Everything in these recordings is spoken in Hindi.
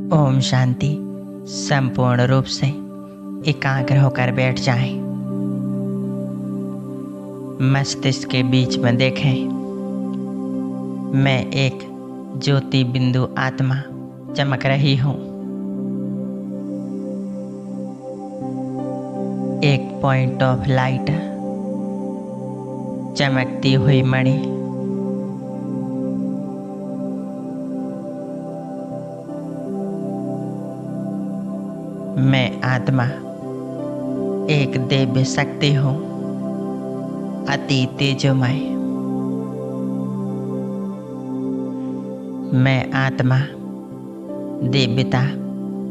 ओम शांति। संपूर्ण रूप से एकाग्र होकर बैठ जाएं। मस्तिष्क के बीच में देखें, मैं एक ज्योति बिंदु आत्मा चमक रही हूँ। एक पॉइंट ऑफ लाइट, चमकती हुई मणि। मैं आत्मा एक दिव्य शक्ति हूँ, अति तेजोमय। मैं आत्मा दिव्यता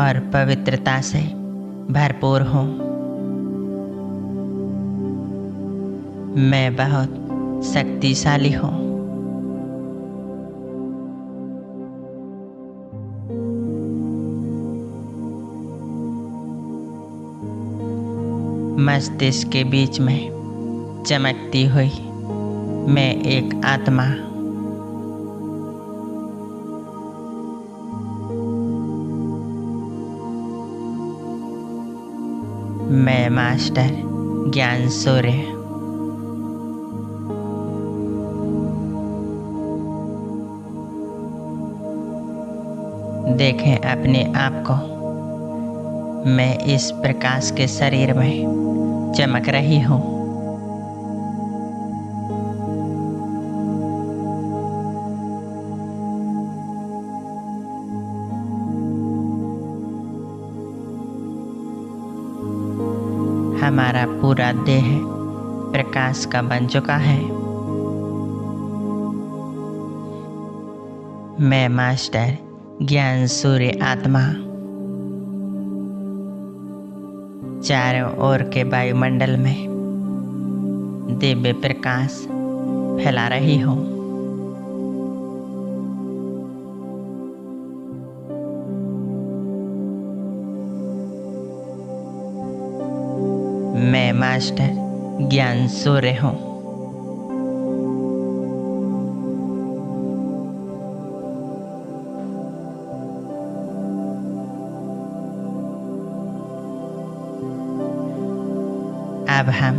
और पवित्रता से भरपूर हूँ। मैं बहुत शक्तिशाली हूँ। मस्तिष्क के बीच में चमकती हुई मैं एक आत्मा। मैं मास्टर ज्ञान सूर्य। देखें अपने आप को, मैं इस प्रकाश के शरीर में चमक रही हूँ। हमारा पूरा देह प्रकाश का बन चुका है। मैं मास्टर ज्ञान सूर्य आत्मा चारों ओर के वायुमंडल में दिव्य प्रकाश फैला रही हूँ। मैं मास्टर ज्ञान सूर्य हूँ। अब हम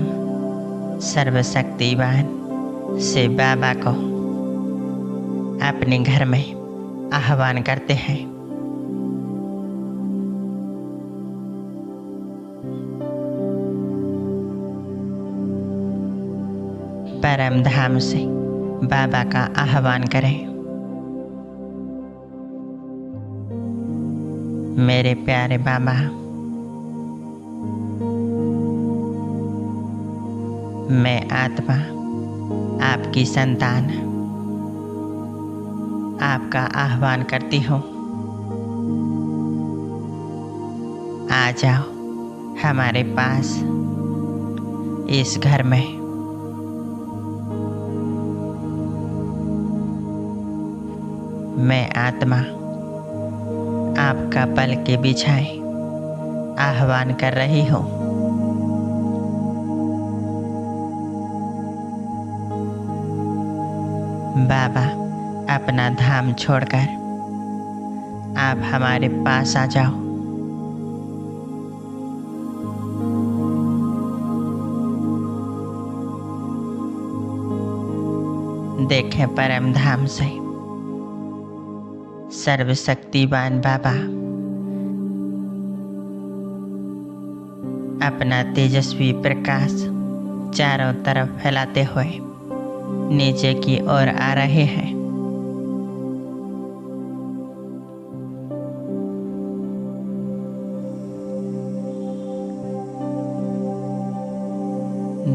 सर्वशक्तिवान से बाबा को अपने घर में आह्वान करते हैं। परम धाम से बाबा का आह्वान करें। मेरे प्यारे बाबा, मैं आत्मा आपकी संतान आपका आह्वान करती हूँ। आ जाओ हमारे पास इस घर में। मैं आत्मा आपका पल के बिछाए आह्वान कर रही हूँ। बाबा, अपना धाम छोड़कर आप हमारे पास आ जाओ। देखें परम धाम से सर्वशक्तिवान बाबा अपना तेजस्वी प्रकाश चारों तरफ फैलाते हुए नीचे की ओर आ रहे हैं।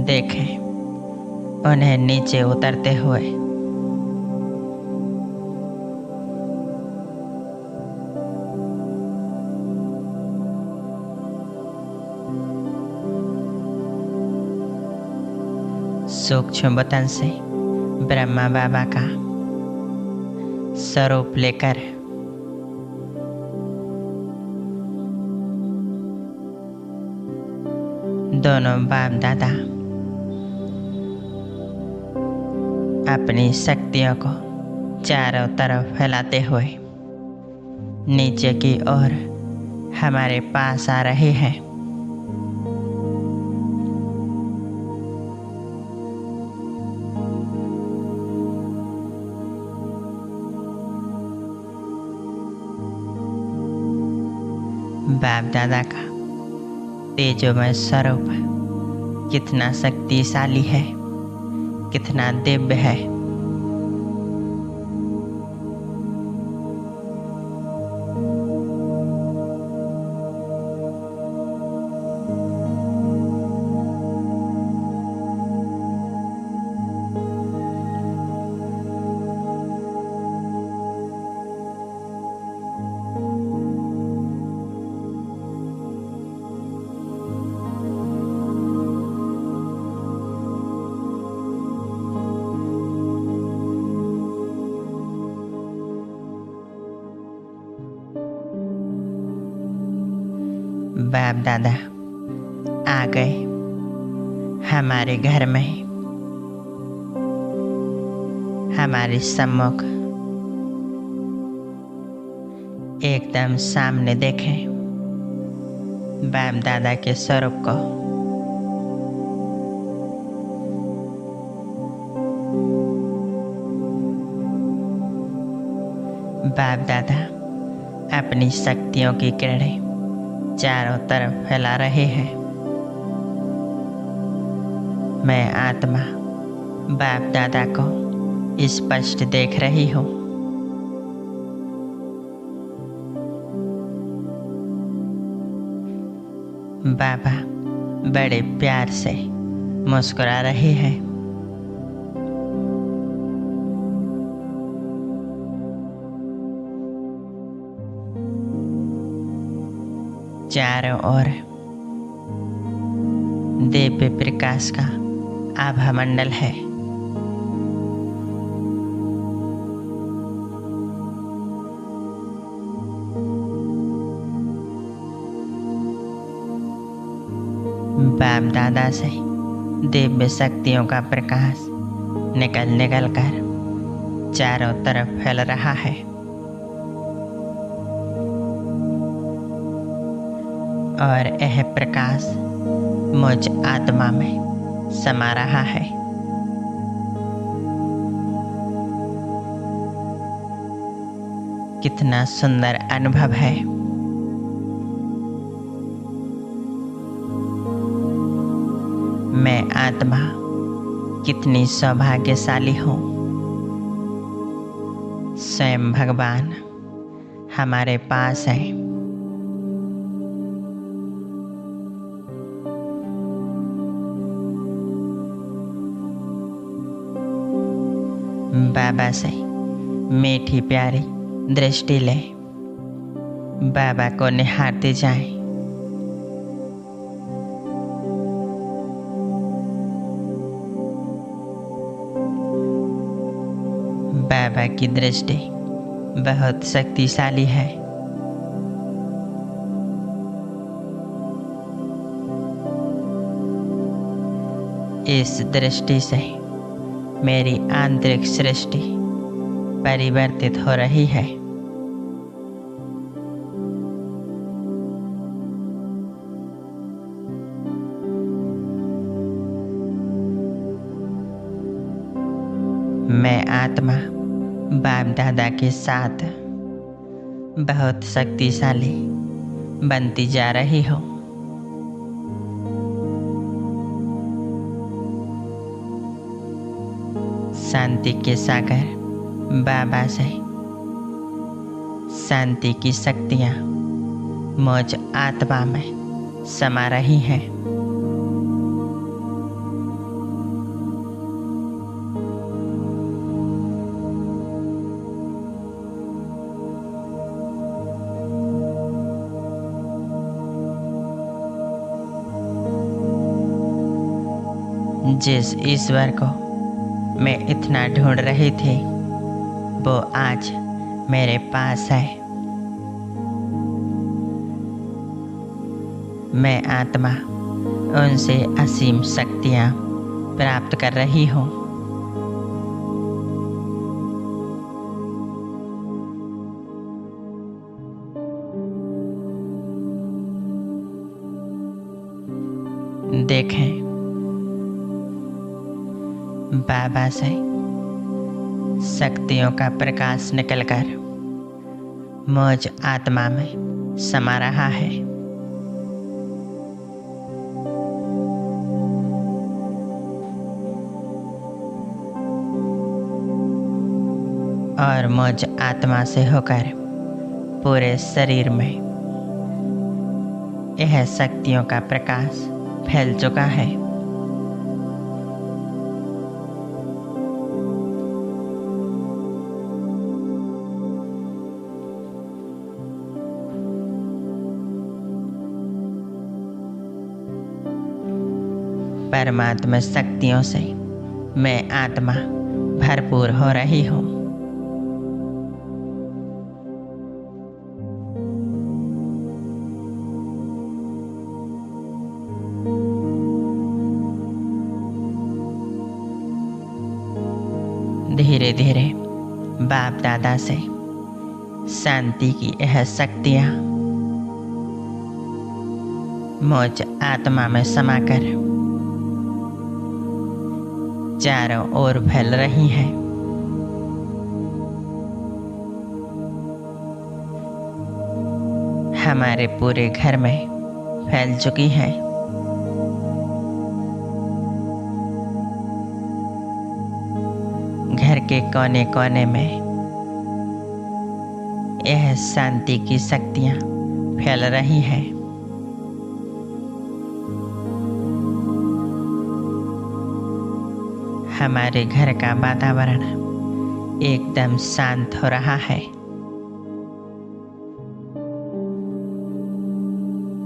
देखें उन्हें नीचे उतरते हुए। सूक्ष्म बतन से ब्रह्मा बाबा का स्वरूप लेकर दोनों बाप दादा अपनी शक्तियों को चारों तरफ फैलाते हुए नीचे की ओर हमारे पास आ रहे हैं। बाप दादा का तेजोमय स्वरूप कितना शक्तिशाली है, कितना दिव्य है। बाप दादा आ गए हमारे घर में, हमारे सम्मुख एकदम सामने देखें बाप दादा के स्वरूप को। बाप दादा अपनी शक्तियों की किरणें चारों तरफ फैला रहे हैं। मैं आत्मा बाप दादा को स्पष्ट देख रही हूँ। बाबा बड़े प्यार से मुस्कुरा रहे हैं। चारों ओर दिव्य प्रकाश का आभा मंडल है। बाप दादा से दिव्य शक्तियों का प्रकाश निकल निकल कर चारों तरफ फैल रहा है और यह प्रकाश मुझ आत्मा में समा रहा है। कितना सुंदर अनुभव है। मैं आत्मा कितनी सौभाग्यशाली हूँ। स्वयं भगवान हमारे पास है। बाबा से मीठी प्यारी दृष्टि ले, बाबा को निहारते जाएं। बाबा की दृष्टि बहुत शक्तिशाली है। इस दृष्टि से मेरी आंतरिक सृष्टि परिवर्तित हो रही है। मैं आत्मा बाप दादा के साथ बहुत शक्तिशाली बनती जा रही हूँ। शांति के सागर बाबा से शांति की शक्तियाँ मुझ आत्मा में समा रही हैं। जिस ईश्वर को मैं इतना ढूंढ रही थी वो आज मेरे पास है। मैं आत्मा उनसे असीम शक्तियाँ प्राप्त कर रही हूँ। देखें, बाबा से शक्तियों का प्रकाश निकलकर मुझ आत्मा में समा रहा है। और मुझ आत्मा से होकर पूरे शरीर में यह शक्तियों का प्रकाश फैल चुका है। परमात्मा शक्तियों से मैं आत्मा भरपूर हो रही हूँ। धीरे धीरे बाप दादा से शांति की यह शक्तियाँ मुझ आत्मा में समाकर चारों ओर फैल रही हैं। हमारे पूरे घर में फैल चुकी हैं। घर के कोने कोने में यह शांति की शक्तियाँ फैल रही हैं। हमारे घर का वातावरण एकदम शांत हो रहा है।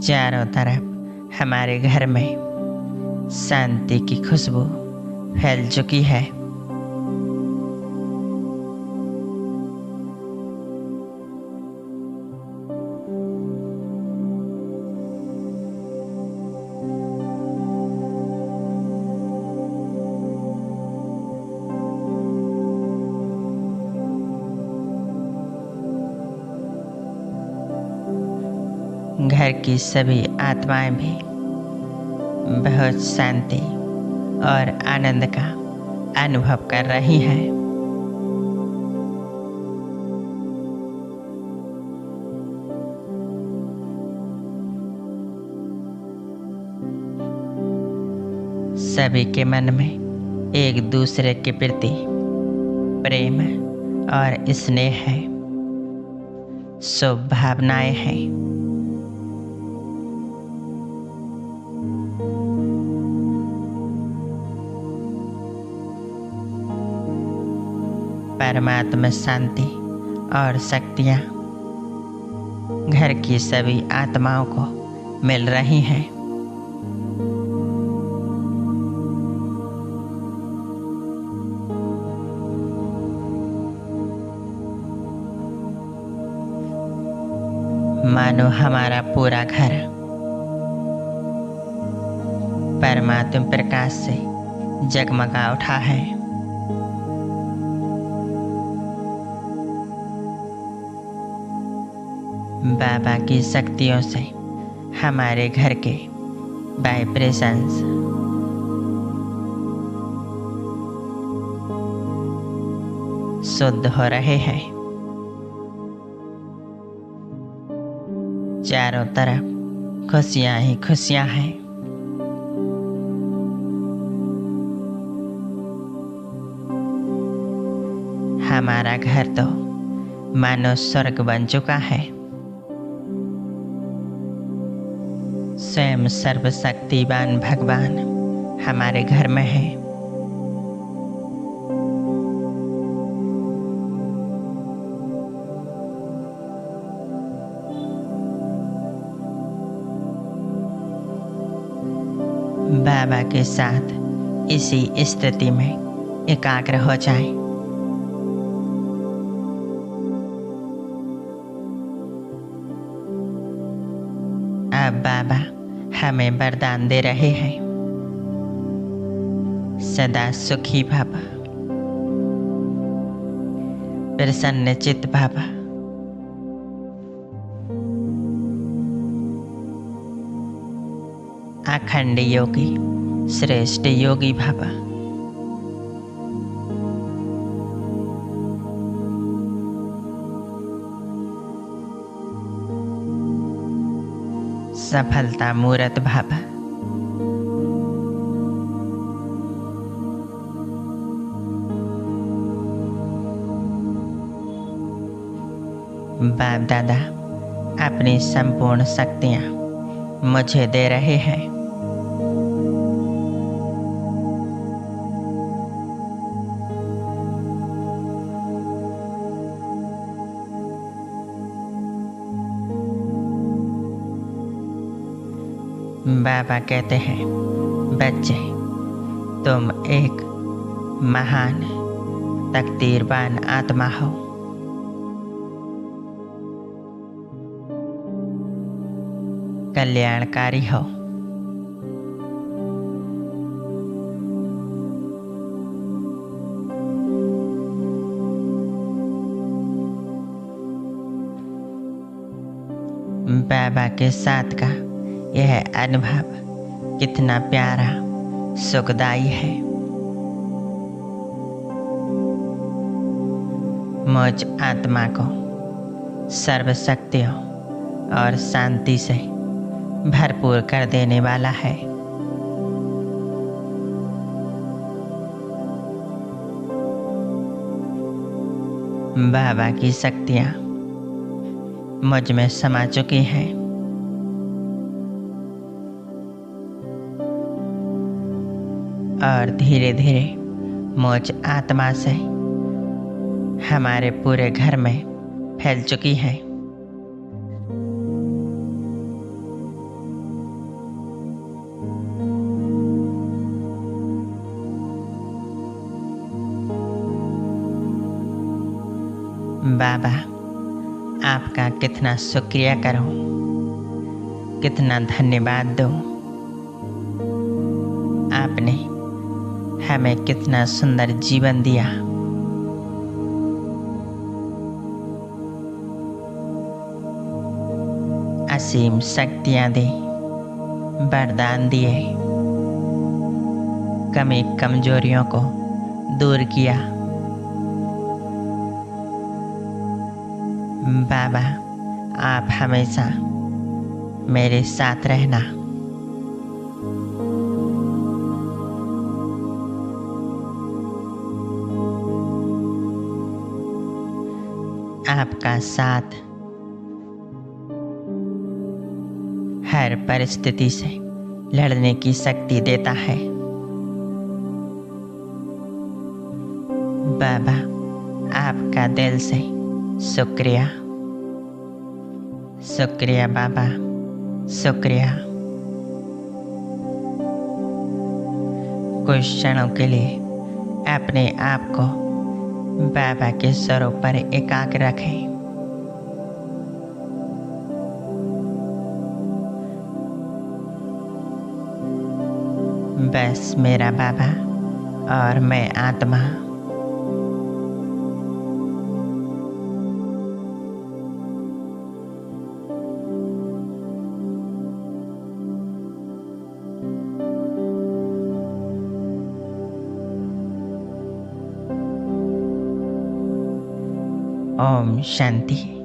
चारों तरफ हमारे घर में शांति की खुशबू फैल चुकी है। घर की सभी आत्माएं भी बहुत शांति और आनंद का अनुभव कर रही हैं। सभी के मन में एक दूसरे के प्रति प्रेम और स्नेह है, शुभ भावनाएं हैं। परमात्मा शांति और शक्तियाँ घर की सभी आत्माओं को मिल रही हैं। मानो हमारा पूरा घर परमात्मा प्रकाश से जगमगा उठा है। बाबा की शक्तियों से हमारे घर के वाइब्रेशंस शुद्ध हो रहे हैं। चारों तरफ खुशियां ही खुशियां हैं। हमारा घर तो मानो स्वर्ग बन चुका है। स्वयं सर्वशक्तिवान भगवान हमारे घर में है। बाबा के साथ इसी स्थिति में एकाग्र हो जाएं। अब बाबा हमें वरदान दे रहे हैं, सदा सुखी भव, प्रसन्न चित्त भव, अखंड योगी श्रेष्ठ योगी भव। सफलता मूरत भव। बाप दादा अपनी संपूर्ण शक्तियाँ मुझे दे रहे हैं। बाबा कहते हैं, बच्चे तुम एक महान तकदीरवान आत्मा हो। कल्याणकारी हो। बाबा के साथ का यह अनुभव कितना प्यारा सुखदायी है। मुझ आत्मा को सर्व शक्तियों और शांति से भरपूर कर देने वाला है। बाबा की शक्तियाँ मुझ में समा चुकी हैं। और धीरे धीरे मुझ आत्मा से हमारे पूरे घर में फैल चुकी हैं। बाबा आपका कितना शुक्रिया करूं, कितना धन्यवाद दूं। आपने हमें कितना सुंदर जीवन दिया। असीम शक्तियां दी, वरदान दिए, कमी कमजोरियों को दूर किया। बाबा आप हमेशा मेरे साथ रहना। आपका साथ हर परिस्थिति से लड़ने की शक्ति देता है। बाबा आपका दिल से शुक्रिया। शुक्रिया बाबा, शुक्रिया। कुछ क्षणों के लिए अपने आप को बाबा के स्वरूप पर एकाग्र रखें। बस मेरा बाबा और मैं आत्मा। ओम शांति।